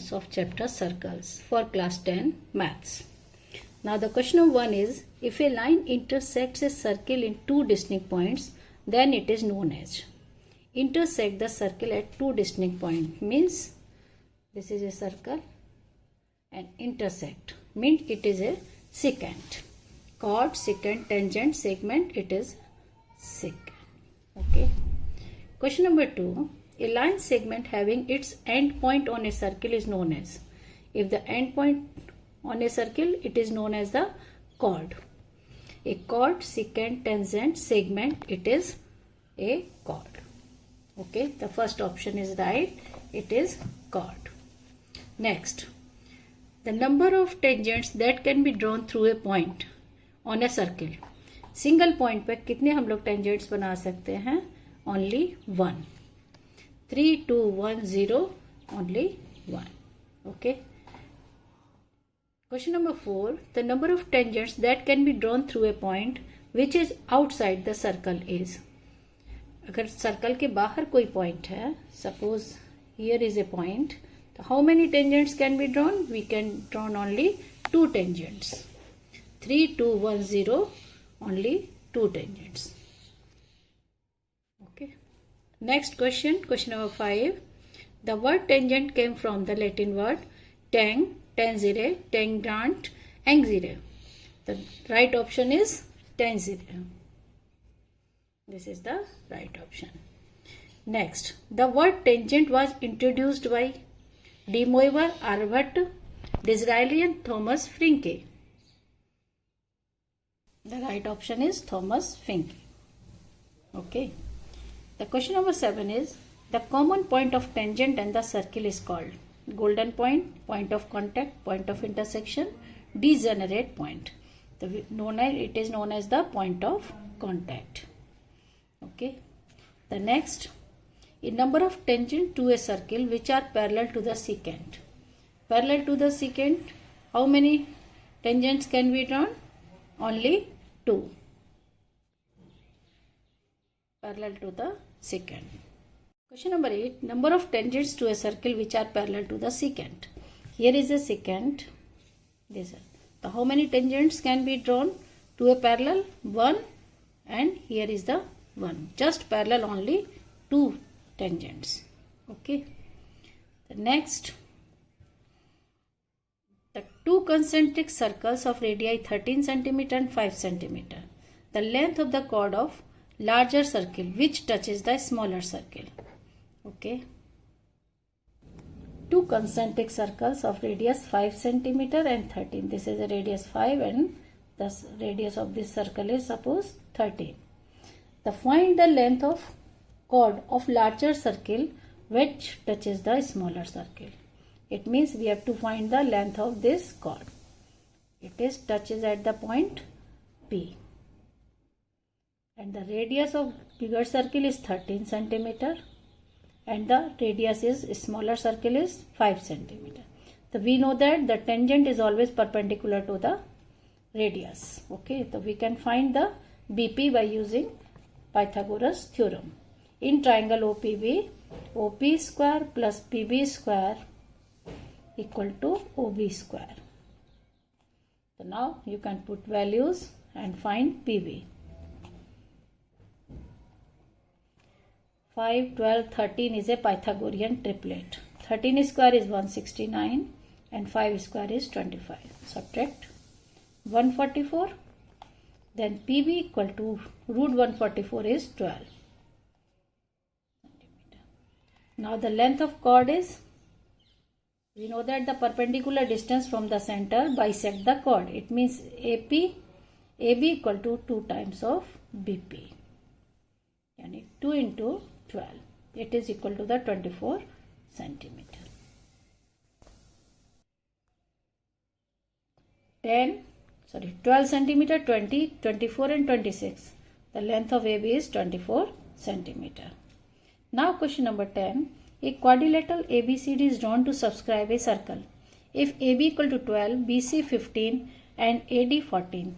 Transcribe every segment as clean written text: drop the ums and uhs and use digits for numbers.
questions of chapter circles for class 10 maths. Now the question number 1 is, if a line intersects a circle in two distinct points, then it is known as. Intersect the circle at two distinct points means this is a circle and intersect means it is a secant. Chord, secant, tangent, segment, it is secant. Okay. Question number 2. A line segment having its end point on a circle is known as. If the end point on a circle, it is known as the chord. A chord, secant, tangent, segment, it is a chord. Okay, the first option is right. It is chord. Next, the number of tangents that can be drawn through a point on a circle. Single point पे कितने हम लोग tangents बना सकते हैं? Only one. 3, 2, 1, 0, only 1. Okay. Question number 4. The number of tangents that can be drawn through a point which is outside the circle is. अगर circle के बाहर कोई point है, suppose here is a point, so how many tangents can be drawn? We can draw only 2 tangents. 3, 2, 1, 0, only 2 tangents. Okay. Next question, question number 5. The word tangent came from the Latin word tang, tangere, tangent, angere. The right option is tangere. This is the right option. Next, the word tangent was introduced by De Moivre, Arvat, Disraeli and Thomas Finke. The right option is Thomas Finke. Okay. The question number 7 is, the common point of tangent and the circle is called golden point, point of contact, point of intersection, degenerate point. It is known as the point of contact. Okay. The next, a number of tangents to a circle which are parallel to the secant. Parallel to the secant, how many tangents can be drawn? Only 2. Parallel to the secant. Question number 8. Number of tangents to a circle which are parallel to the secant. Here is a secant. So how many tangents can be drawn to a parallel? 1, and here is the 1. Just parallel only 2 tangents. Okay. The next, the two concentric circles of radii 13 cm and 5 cm. The length of the chord of larger circle which touches the smaller circle. Okay. Two concentric circles of radius 5 cm and 13. This is a radius 5 and the radius of this circle is suppose 13. Find the length of chord of larger circle which touches the smaller circle. It means we have to find the length of this chord. It is touches at the point P. And the radius of bigger circle is 13 cm. And the radius is smaller circle is 5 cm. So we know that the tangent is always perpendicular to the radius. Okay, so we can find the BP by using Pythagoras theorem. In triangle OPB, OP square plus PB square equal to OB square. So now you can put values and find PB. 5, 12, 13 is a Pythagorean triplet. 13 square is 169 and 5 square is 25. Subtract 144. Then PB equal to root 144 is 12. Now the length of chord is, we know that the perpendicular distance from the center bisect the chord. It means AB equal to 2 times of BP. Yani 2 into 12. It is equal to the 24 cm. 12 cm, 20, 24 and 26. The length of AB is 24 cm. Now question number 10. A quadrilateral ABCD is drawn to subscribe a circle. If AB equal to 12, BC 15 and AD 14,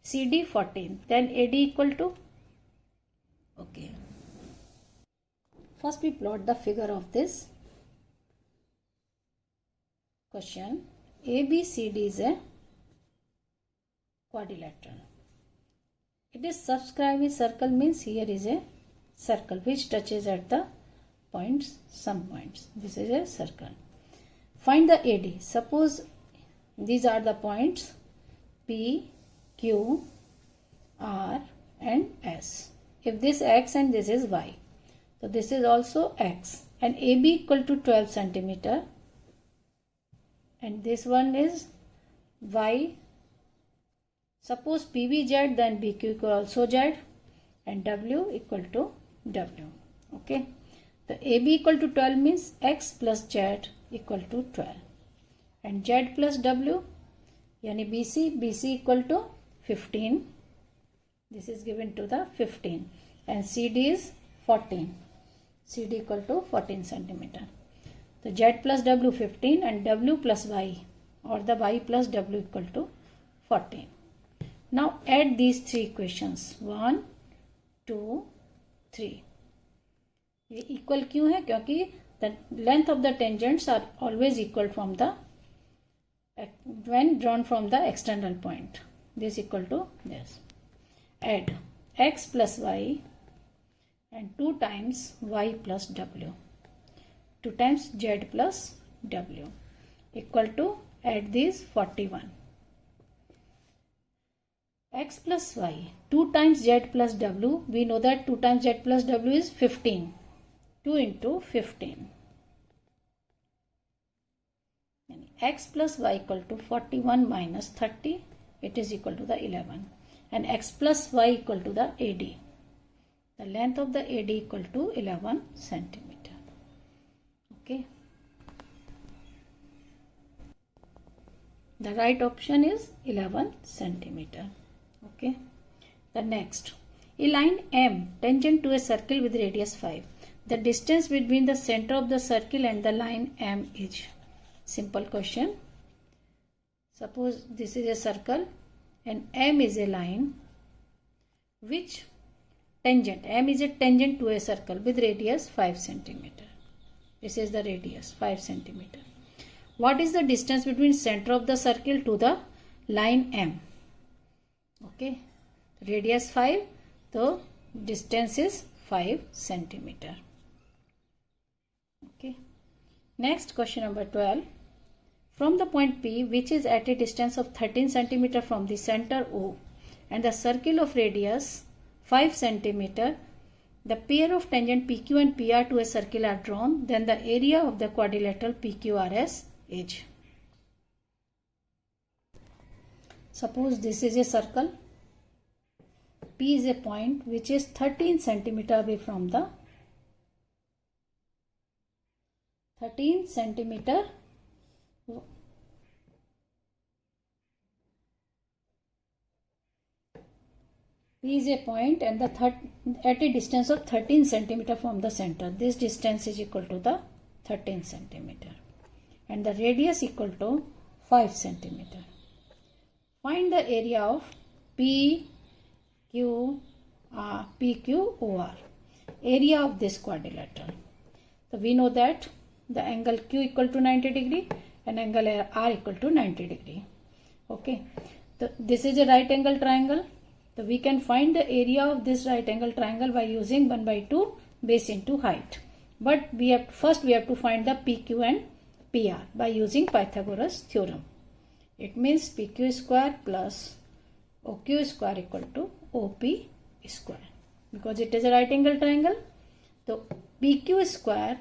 CD 14, then AD equal to? Okay. First we plot the figure of this question. ABCD is a quadrilateral. It is subscribed with circle, means here is a circle which touches at the points, some points. This is a circle. Find the AD. Suppose these are the points P, Q, R and S. If this X and this is Y, so this is also X, and AB equal to 12 centimeter, and this one is Y. Suppose PB Z, then BQ equal also Z, and W equal to W. Okay. The AB equal to 12 means X plus Z equal to 12, and Z plus W, yani BC equal to 15. This is given to the 15, and CD is 14. CD equal to 14 centimeter. So Z plus W 15 and W plus Y, or the Y plus W equal to 14. Now add these three equations. 1, 2, 3. ये equal क्यों है? क्योंकि the length of the tangents are always equal from the when drawn from the external point. This equal to this. Add X plus Y and 2 times Y plus W, 2 times Z plus W equal to, add these 41. X plus Y, 2 times Z plus W, we know that 2 times Z plus W is 15. 2 into 15. And X plus Y equal to 41 minus 30, it is equal to the 11. And X plus Y equal to the AD. The length of the AD equal to 11 centimeter. Okay. The right option is 11 centimeter. Okay. The next. A line M tangent to a circle with radius 5. The distance between the center of the circle and the line M is. Simple question. Suppose this is a circle and M is a line which tangent, M is a tangent to a circle with radius 5 centimeter. This is the radius 5 centimeter. What is the distance between center of the circle to the line M? Okay, radius 5, so distance is 5 centimeter. Okay. Next, question number 12. From the point P, which is at a distance of 13 centimeter from the center O, and the circle of radius 5 centimeter, the pair of tangent PQ and PR to a circle are drawn, then the area of the quadrilateral PQRS is. Suppose this is a circle. P is a point which is 13 centimeter away from the 13 centimeter P is a point and at a distance of 13 centimeter from the center. This distance is equal to the 13 centimeter and the radius equal to 5 centimeter. Find the area of PQOR, area of this quadrilateral. So we know that the angle Q equal to 90 degree and angle R equal to 90 degree. Okay, so this is a right angle triangle. So we can find the area of this right angle triangle by using 1/2 base into height. But first we have to find the PQ and PR by using Pythagoras theorem. It means PQ square plus OQ square equal to OP square. Because it is a right angle triangle, so PQ square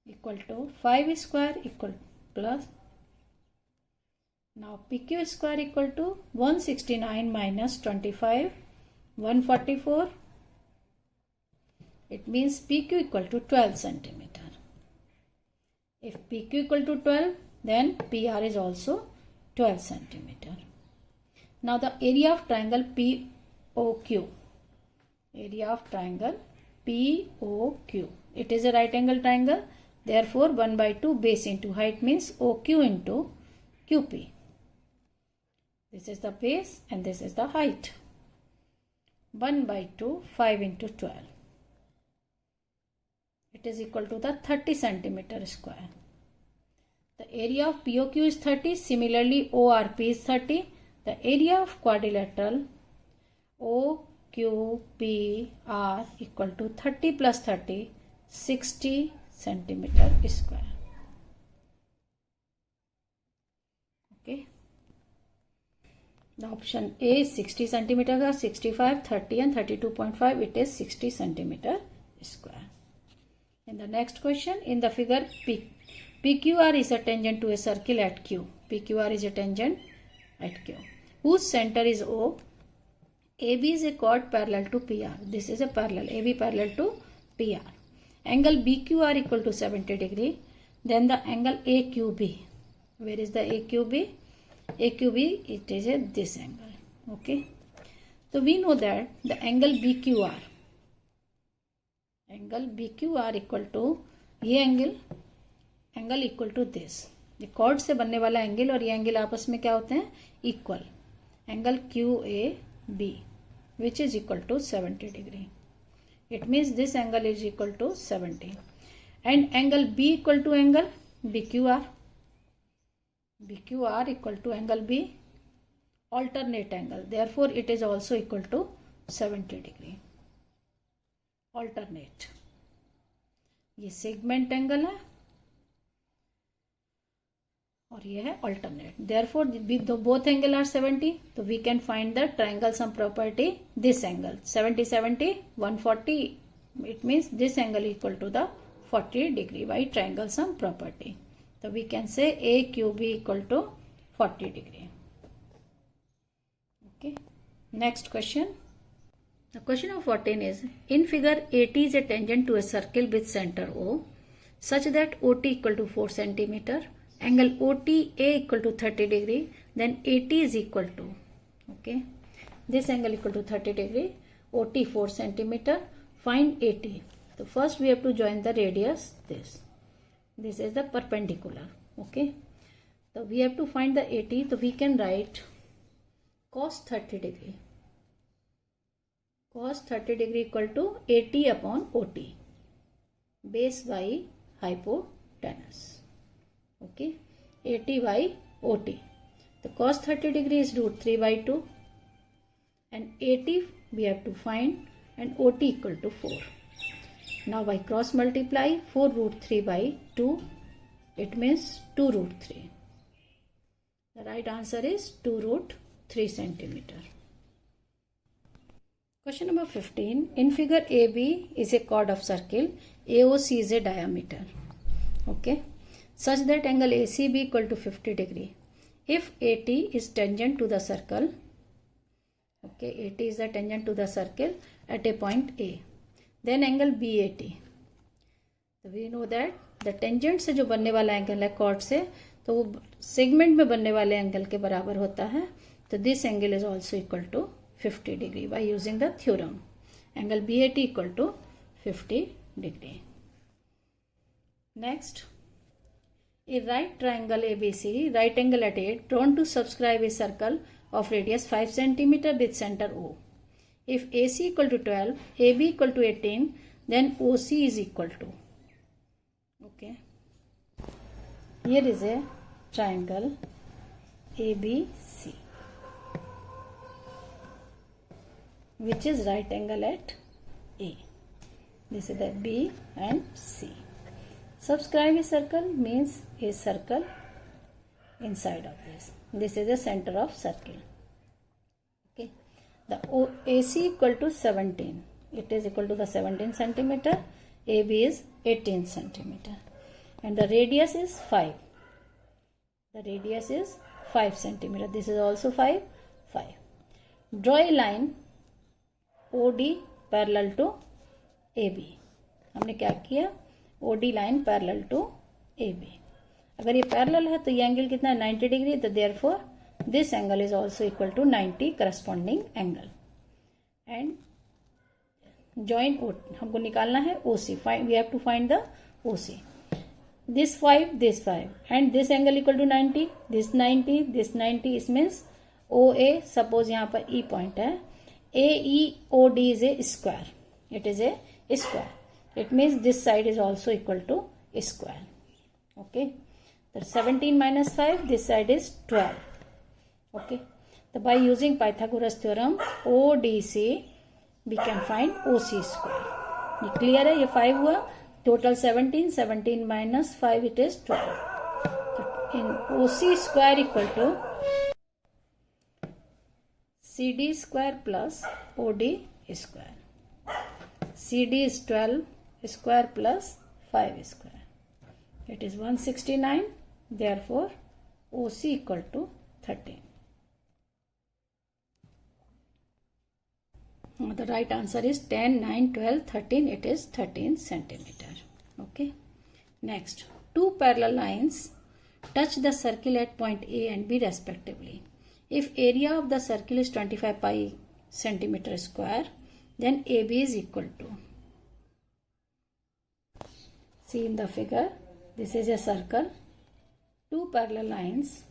equal to 5 square equal plus, now PQ square equal to 169 minus 25, 144. It means PQ equal to 12 centimeter. If PQ equal to 12, then PR is also 12 centimeter. Now the area of triangle POQ. Area of triangle POQ. It is a right angle triangle. Therefore 1/2 base into height means OQ into QP. This is the base and this is the height. 1/2 5 into 12. It is equal to the 30 centimeter square. The area of POQ is 30. Similarly, ORP is 30. The area of quadrilateral OQPR equal to 30 plus 30, 60 centimeter square. Okay. The option A is 60 centimeter, 65, 30 and 32.5. It is 60 centimeter square. In the next question, in the figure PQR is a tangent to a circle at Q. PQR is a tangent at Q, whose center is O. AB is a chord parallel to PR. This is a parallel. AB parallel to PR. Angle BQR equal to 70 degree. Then the angle AQB. Where is the AQB? AQB, it is this angle. Okay. So we know that the angle BQR equal to ये angle equal to this. ये cord से बनने वाला angle और ये angle आपस में क्या होते हैं? Equal. Angle QAB which is equal to 70 degree. It means this angle is equal to 70. And angle B equal to angle BQR. BQR equal to angle B, alternate angle. Therefore, it is also equal to 70 degree. Alternate. ये segment angle है और ये है alternate. Therefore, both angle are 70. So we can find the triangle sum property. This angle 70, 70, 140. It means this angle equal to the 40 degree by triangle sum property. So we can say AQB equal to 40 degree. Okay. Next question. The question of 14 is, in figure AT is a tangent to a circle with center O such that OT equal to 4 centimeter. Angle OTA equal to 30 degree. Then AT is equal to, okay, this angle equal to 30 degree. OT 4 centimeter. Find AT. So first we have to join the radius. This is the perpendicular. Okay. So we have to find the AT. So we can write cos 30 degree. Cos 30 degree equal to AT upon OT. Base by hypotenuse. Okay. AT by OT. The cos 30 degree is root 3 by 2. And AT we have to find and OT equal to 4. Now by cross multiply 4 root 3 by 2. It means 2 root 3. The right answer is 2 root 3 centimeter. Question number 15. In figure AB is a chord of circle. AOC is a diameter. Okay. Such that angle ACB equal to 50 degree. If AT is tangent to the circle. Okay. AT is the tangent to the circle at a point A. Then angle BAT. So we know that the tangent से जो बनने वाला angle है cord से, तो वो segment में बनने वाले एंगल के बराबर होता है. तो this angle is also equal to 50 degree by using the theorem. Angle BAT equal to 50 degree. Next, a right triangle ABC, right angle at A, drawn to subscribe a circle of radius 5 cm with center O. If AC equal to 12, AB equal to 18, then OC is equal to. Okay. Here is a triangle ABC, which is right angle at A. This is the B and C. Subscribe a circle means a circle inside of this. This is the center of circle. Okay. The AC equal to 17. It is equal to the 17 centimeter. AB is 18 centimeter. And the radius is 5. The radius is 5 centimeter. This is also 5. Draw a line OD parallel to AB. हमने क्या किया? OD line parallel to AB. अगर ये parallel है तो ये angle कितना है? 90 डिग्री. तो therefore this angle is also equal to 90 corresponding angle. And join O. हमको निकालना है OC. We have to find the OC. This 5, this 5, and this angle equal to 90. This 90, this 90. It means OA. Suppose यहाँ पर E point है. AEOD is a square. It is a square. It means this side is also equal to square. Okay. The 17 minus 5, this side is 12. Okay. So by using Pythagoras theorem, ODC, we can find OC square. ये clear है? ये 5 हुआ, total 17, 17 minus 5, it is 12. So in OC square equal to CD square plus OD square. CD is 12 square plus 5 square. It is 169. Therefore, OC equal to 13. The right answer is 10, 9, 12, 13. It is 13 centimeter. Okay. Next, two parallel lines touch the circle at point A and B respectively. If area of the circle is 25 pi centimeter square, then AB is equal to. See in the figure, this is a circle. Two parallel lines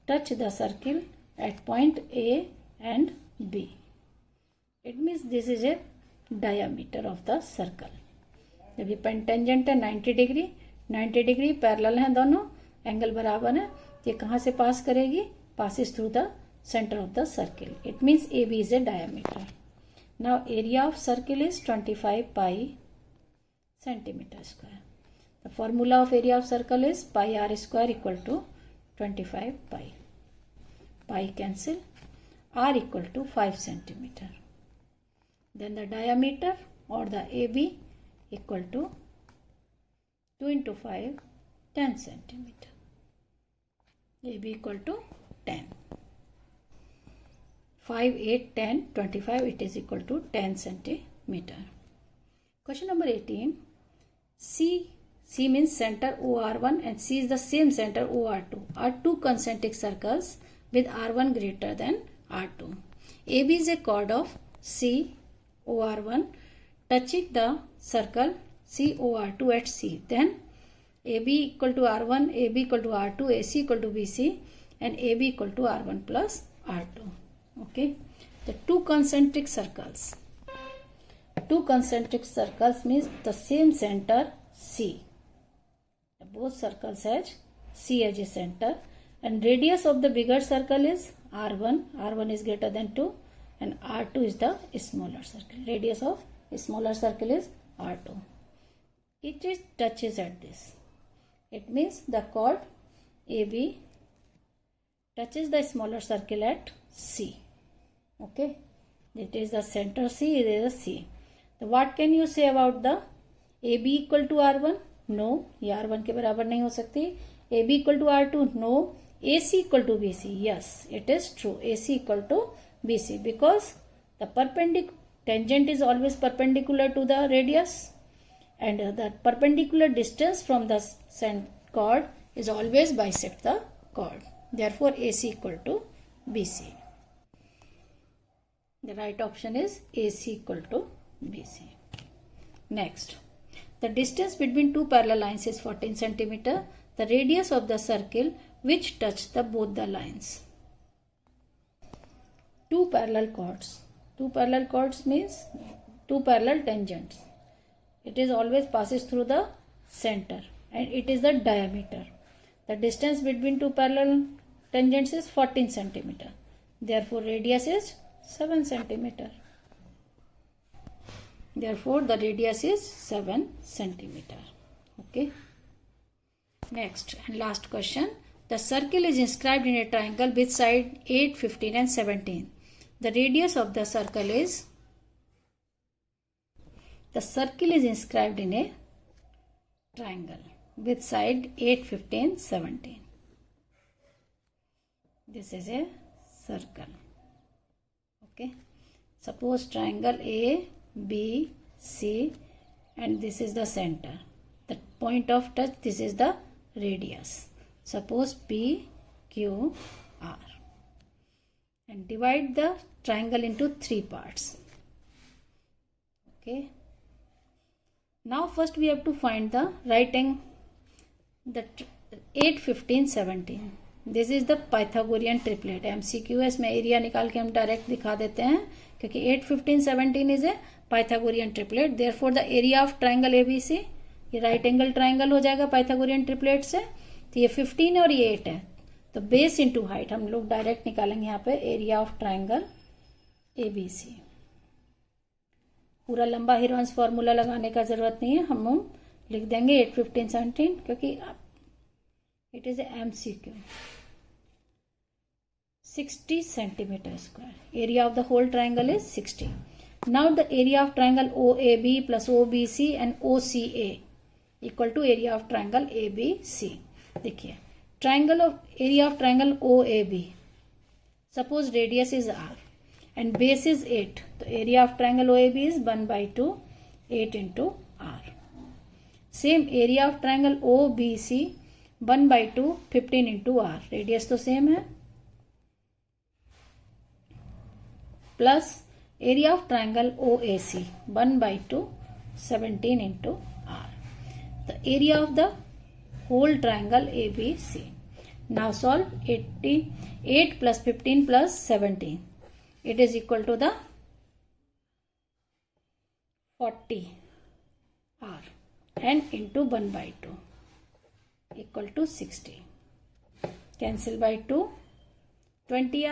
touch the circle at point A and B. It means this is a diameter of the circle. जब ये tangent है 90 degree, 90 degree parallel हैं दोनों, angle बराबर है, ये कहाँ से पास करेगी? Passes through the center of the circle. It means AB is a diameter. Now area of circle is 25 pi centimeter square. The formula of area of circle is pi r square equal to 25 pi. Pi cancel. R equal to 5 centimeter. Then the diameter or the AB equal to 2 into 5, 10 centimeter. AB equal to 10. 5, 8, 10, 25, it is equal to 10 centimeter. Question number 18. C means center OR1 and C is the same center OR2 are two concentric circles with R1 greater than R2. AB is a chord of C OR1 touching the circle C OR2 at C. Then AB equal to R1, AB equal to R2, AC equal to BC and AB equal to R1 plus R2. Okay, the two concentric circles. Two concentric circles means the same center C. Both circles has C as a center and radius of the bigger circle is R1. R1 is greater than 2 and R2 is the smaller circle. Radius of smaller circle is R2. It touches at this. It means the chord AB touches the smaller circle at C. Okay, it is the center C, it is the C. So what can you say about the AB equal to R1? No, ये R1 के बराबर नहीं हो सकती. AB equal to R2? No. AC equal to BC? Yes, it is true. AC equal to BC because the tangent is always perpendicular to the radius and the perpendicular distance from the chord is always bisect the chord. Therefore, AC equal to BC. The right option is AC equal to BC. Next, the distance between two parallel lines is 14 centimeter. The radius of the circle which touch both the lines. Two parallel chords. Two parallel chords means two parallel tangents. It is always passes through the center and it is the diameter. The distance between two parallel tangents is 14 centimeter. Therefore, radius is 7 centimeter. Therefore, the radius is 7 centimeter. Okay. Next and last question. The circle is inscribed in a triangle with side 8, 15 and 17. The radius of the circle is inscribed in a triangle with side 8, 15, 17. This is a circle. Okay. Suppose triangle A, B, C and this is the center. The point of touch, this is the radius. Suppose P, Q, R. And divide the triangle into three parts. Okay. Now first we have to find the right angle. The 8, 15, 17. This is the Pythagorean triplet. MCQ है, इसमें area निकाल के हम direct दिखा देते हैं क्योंकि 8, 15, 17 is a Pythagorean triplet. Therefore the area of triangle ABC, ये right angle triangle हो जाएगा Pythagorean triplet से. तो ये 15 और ये 8 है, तो बेस इंटू हाइट हम लोग डायरेक्ट निकालेंगे यहाँ पे एरिया ऑफ ट्राइंगल ABC। पूरा लंबा हिरवंस फॉर्मूला लगाने का जरूरत नहीं है, हम लिख देंगे 8, 15, 17 क्योंकि it is MCQ। 60 centimeter square. Area of the whole triangle is 60. Now the area of triangle OAB plus OBC and OCA equal to area of triangle ABC. देखिए triangle of area of triangle OAB. Suppose radius is R and base is 8. The area of triangle OAB is 1/2, 8 into R. Same area of triangle OBC 1/2, 15 into R. Radius तो same है, plus area of triangle OAC 1/2, 17 into R. The area of the whole triangle ABC. Now solve 8 plus 15 plus 17. It is equal to the 40 R and into 1/2 equal to 60. Cancel by 2, 20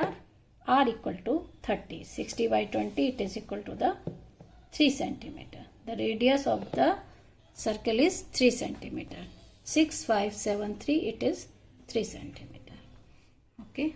R equal to 30. 60 by 20, it is equal to the 3 centimeter. The radius of the circle is 3 centimeter. 6, 5, 7, 3, it is 3 centimeter. Okay.